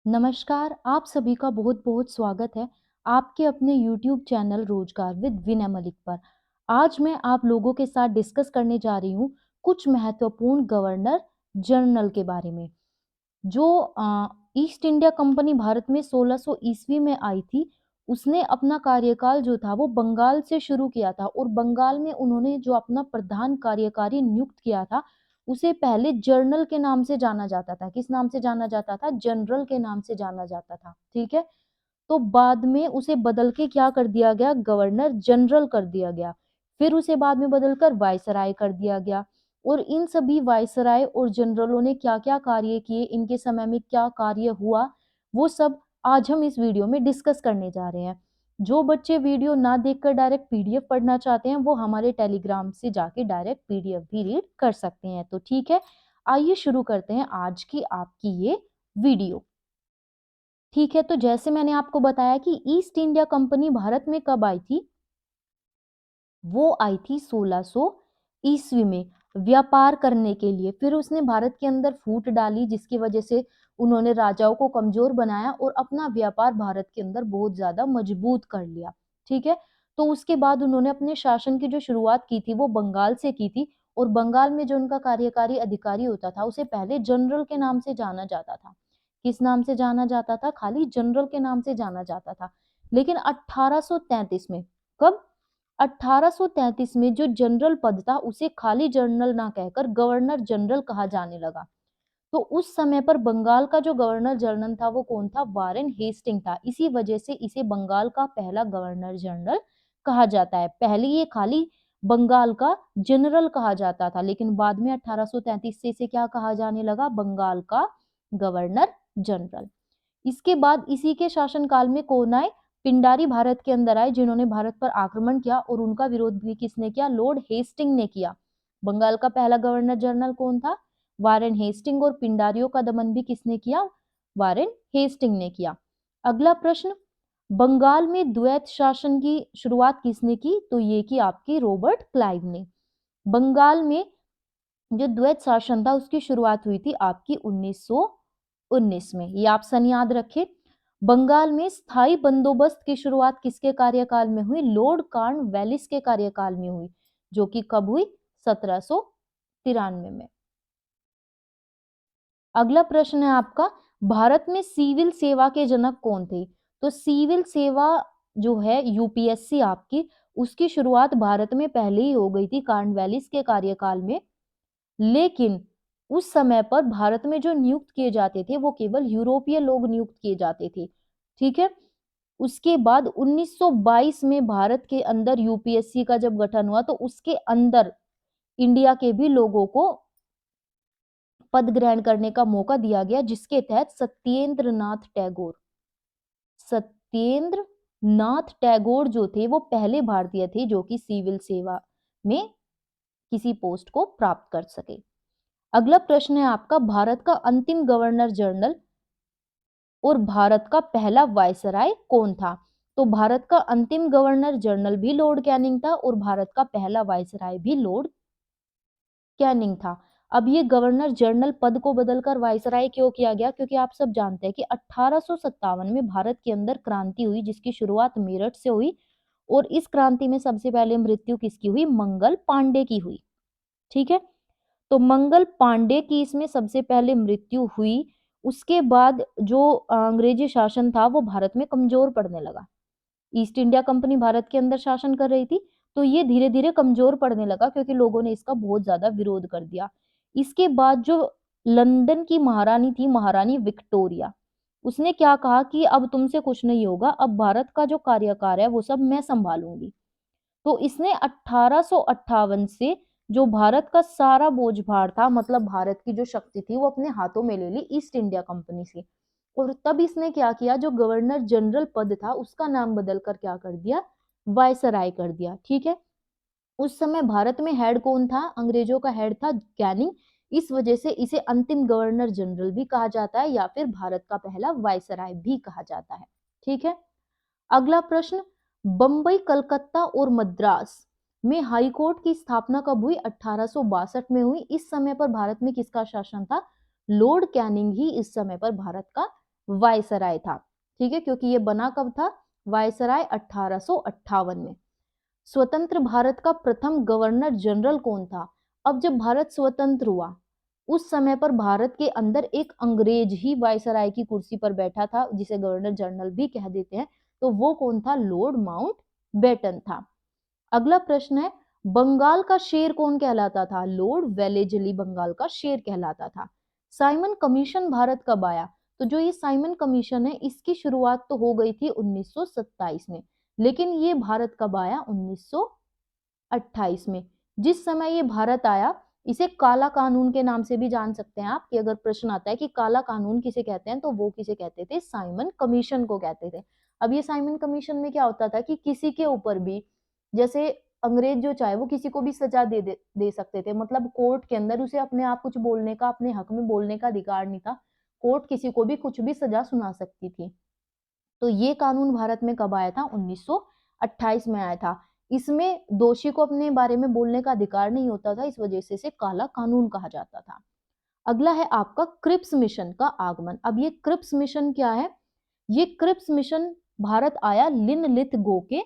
नमस्कार, आप सभी का बहुत-बहुत स्वागत है आपके अपने यूट्यूब चैनल रोजगार विद विनय मलिक पर। आज मैं आप लोगों के साथ डिस्कस करने जा रही हूँ कुछ महत्वपूर्ण गवर्नर जनरल के बारे में। जो ईस्ट इंडिया कंपनी भारत में 1600 ईस्वी में आई थी, उसने अपना कार्यकाल जो था वो बंगाल से शुरू किया था और बंगाल में उन्होंने जो अपना प्रधान कार्यकारी नियुक्त किया था, उसे पहले जनरल के नाम से जाना जाता था। किस नाम से जाना जाता था? जनरल के नाम से जाना जाता था, ठीक है? तो बाद में उसे बदल के क्या कर दिया गया? गवर्नर जनरल कर दिया गया। फिर उसे बाद में बदलकर वायसराय कर दिया गया। और इन सभी वायसराय और जनरलों ने क्या-क्या कार्य किए, इनके समय में क्या कार्य हुआ, वो सब आज हम इस वीडियो में डिस्कस करने जा रहे हैं। जो बच्चे वीडियो ना देखकर डायरेक्ट पीडीएफ पढ़ना चाहते हैं, वो हमारे टेलीग्राम से जाके डायरेक्ट पीडीएफ भी रीड कर सकते हैं। तो ठीक है, आइए शुरू करते हैं आज की आपकी ये वीडियो। ठीक है, तो जैसे मैंने आपको बताया कि ईस्ट इंडिया कंपनी भारत में कब आई थी? वो आई थी 1600 ईस्वी में व्यापार करने के लिए। फिर उसने भारत के अंदर फूट डाली, जिसकी वजह से उन्होंने राजाओं को कमजोर बनाया और अपना व्यापार भारत के अंदर बहुत ज्यादा मजबूत कर लिया। ठीक है, तो उसके बाद उन्होंने अपने शासन की जो शुरुआत की थी वो बंगाल से की थी। और बंगाल में जो उनका कार्यकारी अधिकारी होता था, उसे पहले जनरल के नाम से जाना जाता था। किस नाम से जाना जाता था? खाली जनरल के नाम से जाना जाता था। लेकिन 1833 में, कब? 1833 में जो जनरल पद था, उसे खाली जनरल ना कहकर गवर्नर जनरल कहा जाने लगा। तो उस समय पर बंगाल का जो गवर्नर जनरल था वो कौन था? वारेन हेस्टिंग था। इसी वजह से इसे बंगाल का पहला गवर्नर जनरल कहा जाता है। पहले ये खाली बंगाल का जनरल कहा जाता था, लेकिन बाद में 1833 से इसे क्या कहा जाने लगा? बंगाल का गवर्नर जनरल। इसके बाद इसी के शासनकाल में कौन आए? पिंडारी भारत के अंदर आए, जिन्होंने भारत पर आक्रमण किया और उनका विरोध भी किसने किया? लॉर्ड हेस्टिंग ने किया। बंगाल का पहला गवर्नर जनरल कौन था? Warren Hasting. और पिंडारियों का दमन भी किसने किया? वारेन हेस्टिंग ने किया। अगला प्रश्न, बंगाल में द्वैत शासन की शुरुआत किसने की? तो ये की आपकी रॉबर्ट क्लाइव ने। बंगाल में जो द्वैत शासन था उसकी शुरुआत हुई थी आपकी 1919 में। ये ऑप्शन याद रखें। बंगाल में स्थायी बंदोबस्त की शुरुआत किसके कार्यकाल में हुई? लॉर्ड कॉर्नवालिस के कार्यकाल में हुई, जो कि कब हुई? 1793 में। अगला प्रश्न है आपका, भारत में सिविल सेवा के जनक कौन थे? तो सिविल सेवा जो है यूपीएससी आपकी, उसकी शुरुआत भारत में पहले ही हो गई थी कॉर्नवालिस के कार्यकाल में। लेकिन उस समय पर भारत में जो नियुक्त किए जाते थे वो केवल यूरोपीय लोग नियुक्त किए जाते थे। ठीक है, उसके बाद 1922 में भारत के अंदर यूपीएससी का जब गठन हुआ, तो उसके अंदर इंडिया के भी लोगों को पद ग्रहण करने का मौका दिया गया, जिसके तहत सत्येंद्र नाथ टैगोर जो थे वो पहले भारतीय थे जो कि सिविल सेवा में किसी पोस्ट को प्राप्त कर सके। अगला प्रश्न है आपका, भारत का अंतिम गवर्नर जनरल और भारत का पहला वायसराय कौन था? तो भारत का अंतिम गवर्नर जनरल भी लॉर्ड कैनिंग था और भारत का पहला वायसराय भी लॉर्ड कैनिंग था। अब ये गवर्नर जनरल पद को बदलकर वायसराय क्यों किया गया? क्योंकि आप सब जानते हैं कि 1857 में भारत के अंदर क्रांति हुई, जिसकी शुरुआत मेरठ से हुई। और इस क्रांति में सबसे पहले मृत्यु किसकी हुई? मंगल पांडे की हुई। ठीक है, तो मंगल पांडे की इसमें सबसे पहले मृत्यु हुई। उसके बाद जो अंग्रेजी शासन था वो भारत में कमजोर पड़ने लगा। ईस्ट इंडिया कंपनी भारत के अंदर शासन कर रही थी, तो ये धीरे धीरे कमजोर पड़ने लगा क्योंकि लोगों ने इसका बहुत ज्यादा विरोध कर दिया। इसके बाद जो लंदन की महारानी थी, महारानी विक्टोरिया, उसने क्या कहा कि अब तुमसे कुछ नहीं होगा, अब भारत का जो कार्यकाल है वो सब मैं संभालूंगी। तो इसने 1858 से जो भारत का सारा बोझभार था, मतलब भारत की जो शक्ति थी, वो अपने हाथों में ले ली ईस्ट इंडिया कंपनी से। और तब इसने क्या किया, जो गवर्नर जनरल पद था उसका नाम बदलकर क्या कर दिया? वायसराय कर दिया। ठीक है, उस समय भारत में हेड कौन था? अंग्रेजों का हेड था कैनिंग। इस वजह से इसे अंतिम गवर्नर जनरल भी कहा जाता है या फिर भारत का पहला वायसराय भी कहा जाता है। ठीक है, अगला प्रश्न, बंबई, कलकत्ता और मद्रास में हाई कोर्ट की स्थापना कब हुई? 1862 में हुई। इस समय पर भारत में किसका शासन था? लॉर्ड कैनिंग ही इस समय पर भारत का वायसराय था। ठीक है, क्योंकि ये बना कब था? वायसराय 1858 में। स्वतंत्र भारत का प्रथम गवर्नर जनरल कौन था? अब जब भारत स्वतंत्र हुआ उस समय पर भारत के अंदर एक अंग्रेज ही वायसराय की कुर्सी पर बैठा था, जिसे गवर्नर जनरल भी कह देते हैं। तो वो कौन था? लॉर्ड माउंट बेटन था। अगला प्रश्न है, बंगाल का शेर कौन कहलाता था? लॉर्ड वेलेजली बंगाल का शेर कहलाता था। साइमन कमीशन भारत कब आया? तो जो ये साइमन कमीशन है इसकी शुरुआत तो हो गई थी 1927 में, लेकिन ये भारत कब आया? 1928 में। जिस समय ये भारत आया इसे काला कानून के नाम से भी जान सकते हैं आप, कि अगर प्रश्न आता है कि काला कानून किसे कहते हैं, तो वो किसे कहते थे? साइमन कमीशन को कहते थे। अब ये साइमन कमीशन में क्या होता था कि किसी के ऊपर भी, जैसे अंग्रेज जो चाहे वो किसी को भी सजा दे सकते थे, मतलब कोर्ट के अंदर उसे अपने आप कुछ बोलने का, अपने हक में बोलने का अधिकार नहीं था। कोर्ट किसी को भी कुछ भी सजा सुना सकती थी। तो ये कानून भारत में कब आया था? 1928 में आया था। इसमें दोषी को अपने बारे में बोलने का अधिकार नहीं होता था, इस वजह से इसे काला कानून कहा जाता था। अगला है आपका क्रिप्स मिशन का आगमन। अब ये क्रिप्स मिशन क्या है? ये क्रिप्स मिशन भारत आया लिन गो के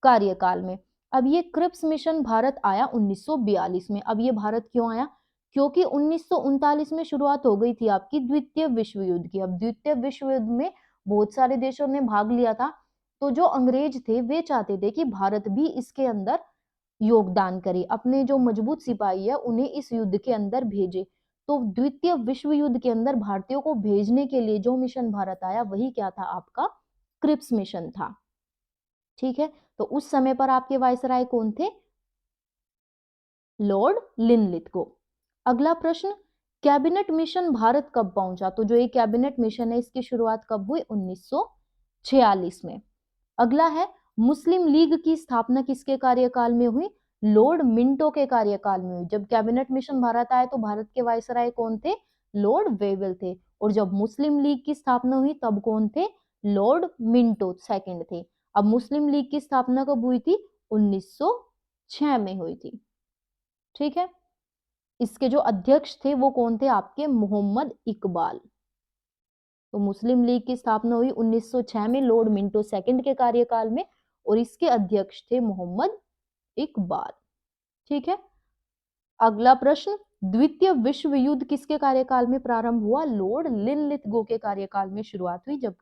कार्यकाल में। अब ये क्रिप्स मिशन भारत आया 1942 में। अब ये भारत क्यों आया? क्योंकि 1939 में शुरुआत हो गई थी आपकी द्वितीय विश्व युद्ध की। अब द्वितीय विश्व युद्ध में बहुत सारे देशों ने भाग लिया था, तो जो अंग्रेज थे वे चाहते थे कि भारत भी इसके अंदर योगदान करे, अपने जो मजबूत सिपाही है उन्हें इस युद्ध के अंदर भेजे। तो द्वितीय विश्व युद्ध के अंदर भारतीयों को भेजने के लिए जो मिशन भारत आया वही क्या था? आपका क्रिप्स मिशन था। ठीक है, तो उस समय पर आपके वायसराय कौन थे? Lord Linlithgow. अगला प्रश्न, कैबिनेट मिशन भारत कब पहुंचा? तो जो ये कैबिनेट मिशन है इसकी शुरुआत कब हुई? 1946 में। अगला है, मुस्लिम लीग की स्थापना किसके कार्यकाल में हुई? लॉर्ड मिंटो के कार्यकाल में हुई। जब कैबिनेट मिशन भारत आए तो भारत के वायसराय कौन थे? लॉर्ड वेवेल थे। और जब मुस्लिम लीग की स्थापना हुई तब कौन थे? लॉर्ड मिंटो सेकंड थे। अब मुस्लिम लीग की स्थापना कब हुई थी? 1906 में हुई थी। ठीक है, इसके जो अध्यक्ष थे वो कौन थे? आपके मोहम्मद इकबाल। तो मुस्लिम लीग की स्थापना हुई 1906 में लॉर्ड मिंटो सेकंड के कार्यकाल में, और इसके अध्यक्ष थे मोहम्मद इकबाल। ठीक है, अगला प्रश्न, द्वितीय विश्व युद्ध किसके कार्यकाल में प्रारंभ हुआ? लॉर्ड लिनलिथगो के कार्यकाल में शुरुआत हुई। जब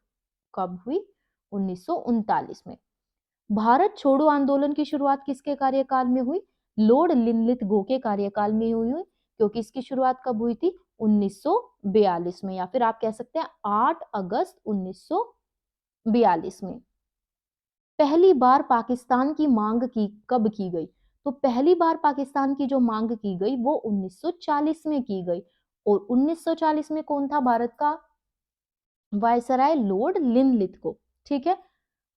कब हुई? 1939 में। भारत छोड़ो आंदोलन की शुरुआत किसके कार्यकाल में हुई? लॉर्ड लिनलिथगो के कार्यकाल में हुई, क्योंकि इसकी शुरुआत कब हुई थी? 1942 में, या फिर आप कह सकते हैं 8 अगस्त 1942 में। पहली बार पाकिस्तान की मांग की कब की गई? तो पहली बार पाकिस्तान की जो मांग की गई वो 1940 में की गई, और 1940 में कौन था भारत का वायसराय? Lord Linlithgow. ठीक है,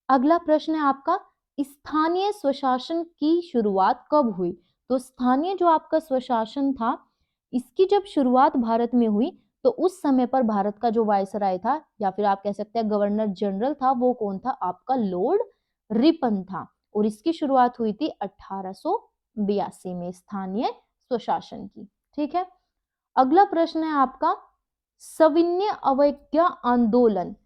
अगला प्रश्न है आपका, स्थानीय स्वशासन की शुरुआत कब हुई? तो स्थानीय जो आपका स्वशासन था इसकी जब शुरुआत भारत में हुई तो उस समय पर भारत का जो वायसराय था, या फिर आप कह सकते हैं गवर्नर जनरल था, वो कौन था? आपका लॉर्ड रिपन था। और इसकी शुरुआत हुई थी 1882 में स्थानीय स्वशासन की। ठीक है, अगला प्रश्न है आपका, सविनय अवज्ञा आंदोलन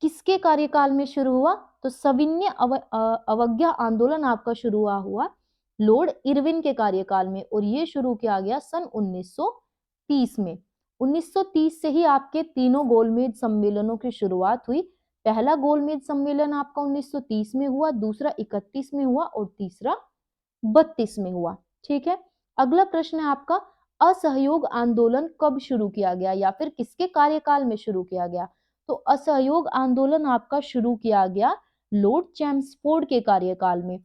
किसके कार्यकाल में शुरू हुआ? तो सविनय अवज्ञा आंदोलन आपका शुरू हुआ लॉर्ड इरविन के कार्यकाल में, और ये शुरू किया गया सन 1930 में। 1930 से ही आपके तीनों गोलमेज सम्मेलनों की शुरुआत हुई। पहला गोलमेज सम्मेलन आपका 1930 में हुआ, दूसरा 31 में हुआ, और तीसरा 32 में हुआ। ठीक है, अगला प्रश्न है आपका, असहयोग आंदोलन कब शुरू किया गया, या फिर किसके कार्यकाल में शुरू किया गया? तो असहयोग आंदोलन आपका शुरू किया गया लॉर्ड चैम्सफोर्ड के कार्यकाल में,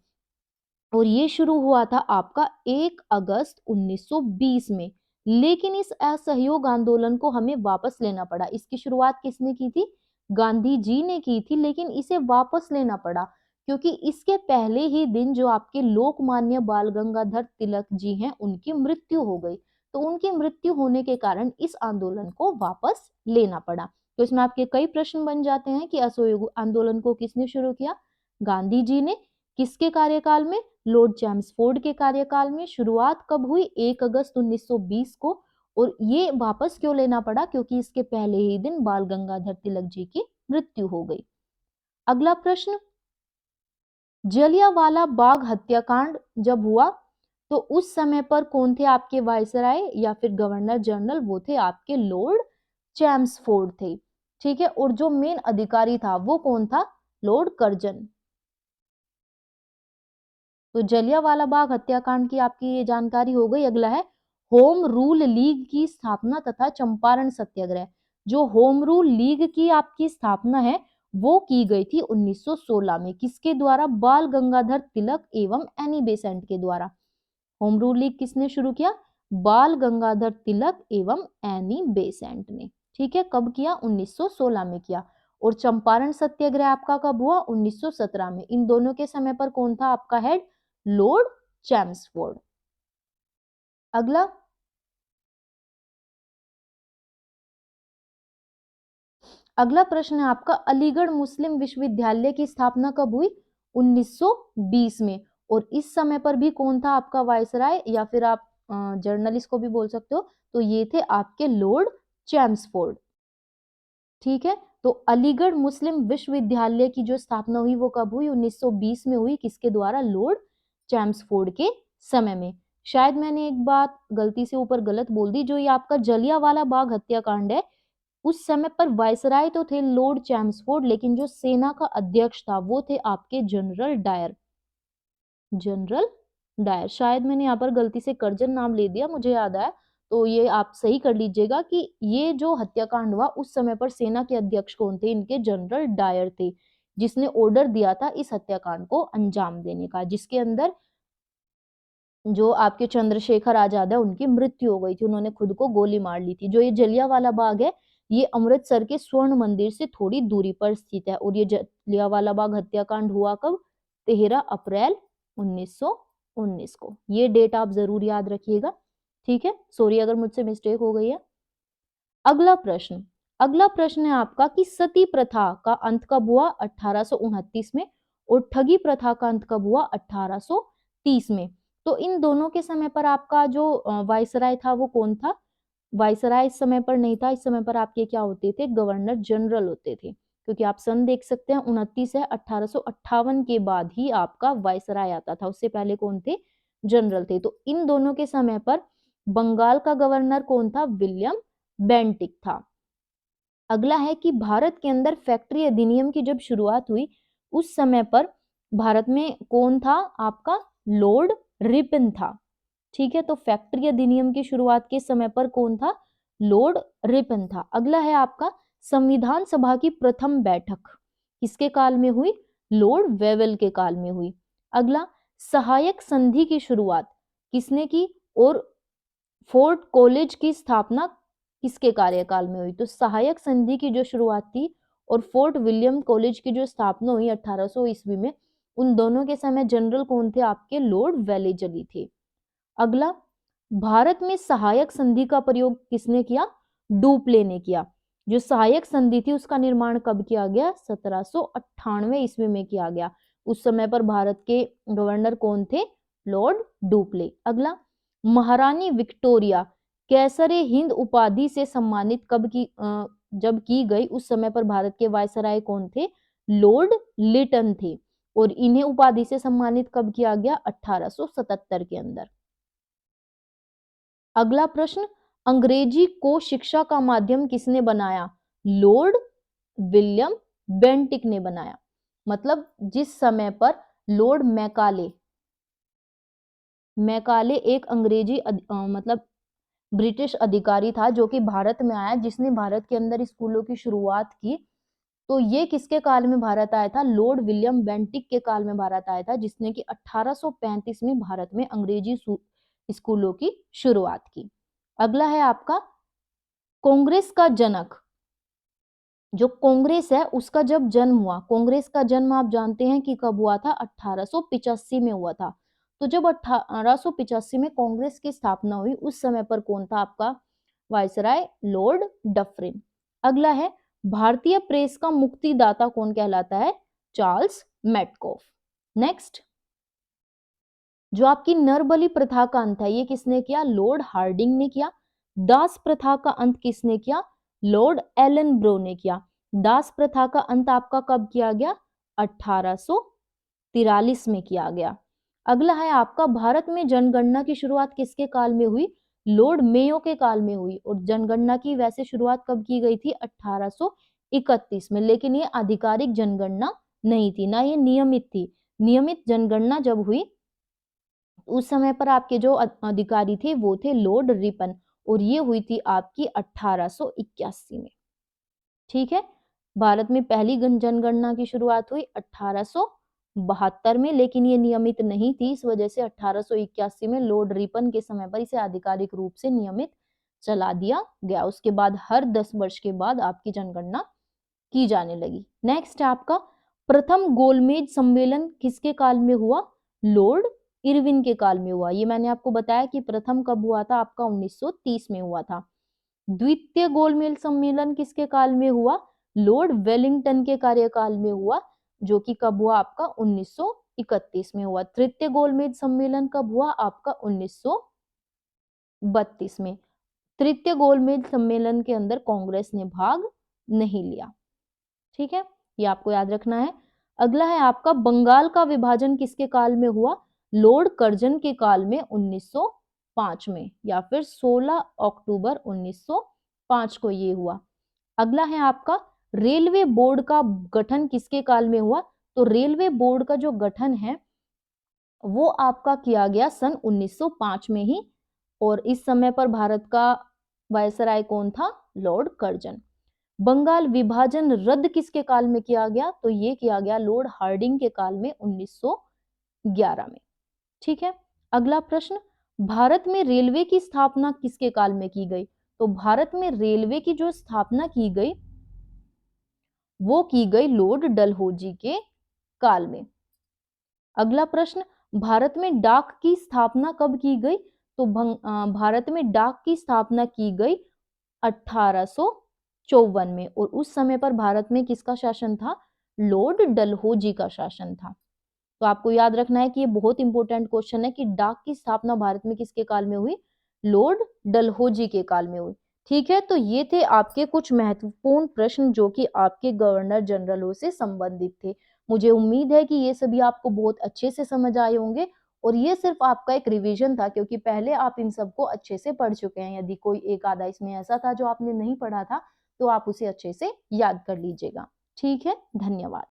और ये शुरू हुआ था आपका 1 अगस्त 1920 में। लेकिन इस असहयोग आंदोलन को हमें वापस लेना पड़ा। इसकी शुरुआत किसने की थी? गांधी जी ने की थी, लेकिन इसे वापस लेना पड़ा क्योंकि इसके पहले ही दिन जो आपके लोकमान्य बाल गंगाधर तिलक जी हैं उनकी मृत्यु हो गई। तो उनकी मृत्यु होने के कारण इस आंदोलन को वापस लेना पड़ा। तो इसमें आपके कई प्रश्न बन जाते हैं कि असहयोग आंदोलन को किसने शुरू किया? गांधी जी ने। किसके कार्यकाल में? लॉर्ड चैम्सफोर्ड के कार्यकाल में। शुरुआत कब हुई? 1 अगस्त 1920 को, और ये वापस क्यों लेना पड़ा? क्योंकि इसके पहले ही दिन बाल गंगाधर तिलक जी की मृत्यु हो गई। अगला प्रश्न, जलियांवाला बाग हत्याकांड जब हुआ तो उस समय पर कौन थे आपके वायसराय या फिर गवर्नर जनरल? वो थे आपके लॉर्ड चैम्सफोर्ड थे। ठीक है, और जो मेन अधिकारी था वो कौन था? Lord Curzon. तो जलियांवाला बाग हत्याकांड की आपकी ये जानकारी हो गई। अगला है होम रूल लीग की स्थापना तथा चंपारण सत्याग्रह। जो होम रूल लीग की आपकी स्थापना है वो की गई थी 1916 में। किसके द्वारा? बाल गंगाधर तिलक एवं एनी बेसेंट के द्वारा। होम रूल लीग किसने शुरू किया? बाल गंगाधर तिलक एवं एनी बेसेंट ने। ठीक है, कब किया? 1916 में किया। और चंपारण सत्याग्रह आपका कब हुआ? 1917 में। इन दोनों के समय पर कौन था आपका हेड? Lord Chelmsford. अगला, अगला प्रश्न है आपका, अलीगढ़ मुस्लिम विश्वविद्यालय की स्थापना कब हुई? 1920 में। और इस समय पर भी कौन था आपका वायसराय या फिर आप जर्नलिस्ट को भी बोल सकते हो, तो ये थे आपके लॉर्ड चैम्सफोर्ड। ठीक है, तो अलीगढ़ मुस्लिम विश्वविद्यालय की जो स्थापना हुई वो कब हुई? 1920 में हुई। किसके द्वारा? लॉर्ड चैम्सफोर्ड के समय में। शायद मैंने एक बात गलती से ऊपर गलत बोल दी, जो ये आपका जलियांवाला बाग हत्याकांड है उस समय पर वायसराय तो थे लॉर्ड चैम्सफोर्ड, लेकिन जो सेना का अध्यक्ष था वो थे आपके जनरल डायर। जनरल डायर, शायद मैंने यहाँ पर गलती से कर्जन नाम ले दिया, मुझे याद आया, तो ये आप सही कर लीजिएगा कि ये जो हत्याकांड हुआ उस समय पर सेना के अध्यक्ष कौन थे? इनके जनरल डायर थे, जिसने ऑर्डर दिया था इस हत्याकांड को अंजाम देने का, जिसके अंदर जो आपके चंद्रशेखर आजाद है उनकी मृत्यु हो गई थी, उन्होंने खुद को गोली मार ली थी। जो ये जलियांवाला बाग है ये अमृतसर के स्वर्ण मंदिर से थोड़ी दूरी पर स्थित है। और ये जलियांवाला बाग हत्याकांड हुआ कब? 13 अप्रैल 1919 को। ये डेट आप जरूर याद रखिएगा। ठीक है, सॉरी अगर मुझसे मिस्टेक हो गई है। अगला प्रश्न, अगला प्रश्न है आपका कि सती प्रथा का अंत कब हुआ? 1829 में। और ठगी प्रथा का अंत कब हुआ? 1830 में। तो इन दोनों के समय पर आपका जो वायसराय था वो कौन था? वायसराय इस समय पर नहीं था, इस समय पर आपके क्या होते थे? गवर्नर जनरल होते थे। क्योंकि आप सन देख सकते हैं 29 है, 1858 के बाद ही आपका वायसराय आता था, उससे पहले कौन थे? जनरल थे। तो इन दोनों के समय पर बंगाल का गवर्नर कौन था? विलियम बेंटिक था। अगला है कि भारत के अंदर फैक्ट्री अधिनियम की जब शुरुआत हुई उस समय पर भारत में कौन था? आपका लॉर्ड रिपन था। ठीक है, तो फैक्ट्री अधिनियम की शुरुआत के समय पर कौन था? लॉर्ड रिपन था। अगला है आपका संविधान सभा की प्रथम बैठक किसके काल में हुई? लॉर्ड वेवेल के काल में हुई। अगला, सहायक संधि की शुरुआत किसने की? और फोर्ट कॉलेज की स्थापना किसके कार्यकाल में हुई? तो सहायक संधि की जो शुरुआत थी और फोर्ट विलियम कॉलेज की जो स्थापना हुई 1800 ईस्वी में, उन दोनों के समय जनरल कौन थे? आपके लॉर्ड वेलेजली थे। अगला, भारत में सहायक संधि का प्रयोग किसने किया? डुप्ले ने किया। जो सहायक संधि थी उसका निर्माण कब किया गया? 1798 ईस्वी में किया गया। उस समय पर भारत के गवर्नर कौन थे? Lord Dupleix. अगला, महारानी विक्टोरिया कैसरे हिंद उपाधि से सम्मानित कब की जब की गई उस समय पर भारत के वायसराय कौन थे? लॉर्ड लिटन थे। और इन्हें उपाधि से सम्मानित कब किया गया? 1877 के अंदर। अगला प्रश्न, अंग्रेजी को शिक्षा का माध्यम किसने बनाया? लॉर्ड विलियम बेंटिक ने बनाया। मतलब जिस समय पर लॉर्ड मैकाले, मैकाले एक अंग्रेजी मतलब ब्रिटिश अधिकारी था जो कि भारत में आया, जिसने भारत के अंदर स्कूलों की शुरुआत की। तो ये किसके काल में भारत आया था? लॉर्ड विलियम बेंटिक के काल में भारत आया था, जिसने कि 1835 में भारत में अंग्रेजी स्कूलों की शुरुआत की। अगला है आपका कांग्रेस का जनक। जो कांग्रेस है उसका जब जन्म हुआ, कांग्रेस का जन्म आप जानते हैं कि कब हुआ था? 1885 में हुआ था। तो जब 1885 में कांग्रेस की स्थापना हुई उस समय पर कौन था आपका वायसराय? Lord Dufferin. अगला है भारतीय प्रेस का मुक्तिदाता कौन कहलाता है? Charles Metcalfe. नेक्स्ट, जो आपकी नरबली प्रथा का अंत है ये किसने किया? लॉर्ड हार्डिंग ने किया। दास प्रथा का अंत किसने किया? लॉर्ड एलन ब्रो ने किया। दास प्रथा का अंत आपका कब किया गया? 1843 में किया गया। अगला है आपका, भारत में जनगणना की शुरुआत किसके काल में हुई? लॉर्ड मेयो के काल में हुई। और जनगणना की वैसे शुरुआत कब की गई थी? 1831 में। लेकिन ये आधिकारिक जनगणना नहीं थी, ना ये नियमित थी। नियमित जनगणना जब हुई उस समय पर आपके जो अधिकारी थे वो थे लॉर्ड रिपन, और ये हुई थी आपकी 1881 में। ठीक है, भारत में पहली जनगणना की शुरुआत हुई 1872 में, लेकिन ये नियमित नहीं थी। इस वजह से 1881 में लॉर्ड रिपन के समय पर इसे आधिकारिक रूप से नियमित चला दिया गया। उसके बाद हर 10 वर्ष के बाद आपकी जनगणना की जाने लगी। नेक्स्ट है आपका, प्रथम गोलमेज सम्मेलन किसके काल में हुआ? लॉर्ड इरविन के काल में हुआ। ये मैंने आपको बताया कि प्रथम कब हुआ था, आपका 1930 में हुआ था। द्वितीय गोलमेज सम्मेलन किसके काल में हुआ? लॉर्ड वेलिंगटन के कार्यकाल में हुआ, जो कि कब हुआ? आपका 1931 में हुआ। तृतीय गोलमेज सम्मेलन कब हुआ? आपका 1932 में। तृतीय गोलमेज सम्मेलन के अंदर कांग्रेस ने भाग नहीं लिया। ठीक है, ये आपको याद रखना है। अगला है आपका, बंगाल का विभाजन किसके काल में हुआ? लॉर्ड कर्जन के काल में 1905 में, या फिर 16 अक्टूबर 1905 को ये हुआ। अगला है आपका, रेलवे बोर्ड का गठन किसके काल में हुआ? तो रेलवे बोर्ड का जो गठन है वो आपका किया गया सन 1905 में ही, और इस समय पर भारत का वायसराय कौन था? Lord Curzon. बंगाल विभाजन रद्द किसके काल में किया गया? तो ये किया गया लॉर्ड हार्डिंग के काल में 1911 में। ठीक है, अगला प्रश्न, भारत में रेलवे की स्थापना किसके काल में की गई? तो भारत में रेलवे की जो स्थापना की गई वो की गई लॉर्ड डलहौजी के काल में। अगला प्रश्न, भारत में डाक की स्थापना कब की गई? तो भारत में डाक की स्थापना की गई 1854 में, और उस समय पर भारत में किसका शासन था? लॉर्ड डलहौजी का शासन था। तो आपको याद रखना है कि ये बहुत इंपॉर्टेंट क्वेश्चन है कि डाक की स्थापना भारत में किसके काल में हुई? लॉर्ड डलहौजी के काल में हुई। ठीक है, तो ये थे आपके कुछ महत्वपूर्ण प्रश्न जो कि आपके गवर्नर जनरलों से संबंधित थे। मुझे उम्मीद है कि ये सभी आपको बहुत अच्छे से समझ आए होंगे, और ये सिर्फ आपका एक रिवीजन था, क्योंकि पहले आप इन सबको अच्छे से पढ़ चुके हैं। यदि कोई एक आधा इसमें ऐसा था जो आपने नहीं पढ़ा था तो आप उसे अच्छे से याद कर लीजिएगा। ठीक है, धन्यवाद।